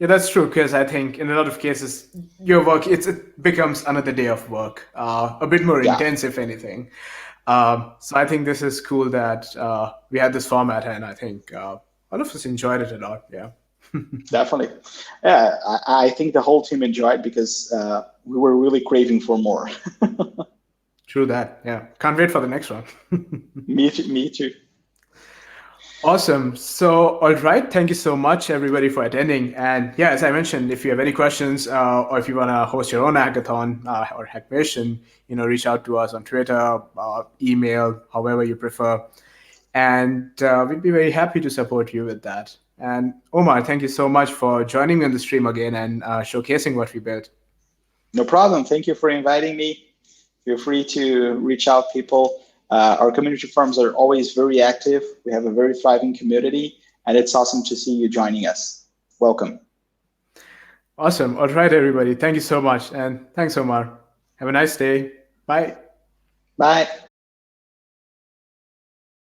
Yeah, that's true. Because I think in a lot of cases, your work it becomes another day of work, a bit more Yeah, intense, if anything. So I think this is cool that we had this format, and I think all of us enjoyed it a lot. Yeah, definitely. Yeah, I think the whole team enjoyed, because we were really craving for more. true that. Yeah, can't wait for the next one. Me too. Awesome. So, all right. Thank you so much, everybody, for attending. And yeah, as I mentioned, if you have any questions, or if you want to host your own hackathon or Hackmation, reach out to us on Twitter, email, however you prefer. And we'd be very happy to support you with that. And Omar, thank you so much for joining me on the stream again and showcasing what we built. No problem. Thank you for inviting me. Feel free to reach out, people. Our community forums are always very active. We have a very thriving community, and it's awesome to see you joining us. Welcome. Awesome. All right, everybody. Thank you so much. And thanks, Omar. Have a nice day. Bye. Bye.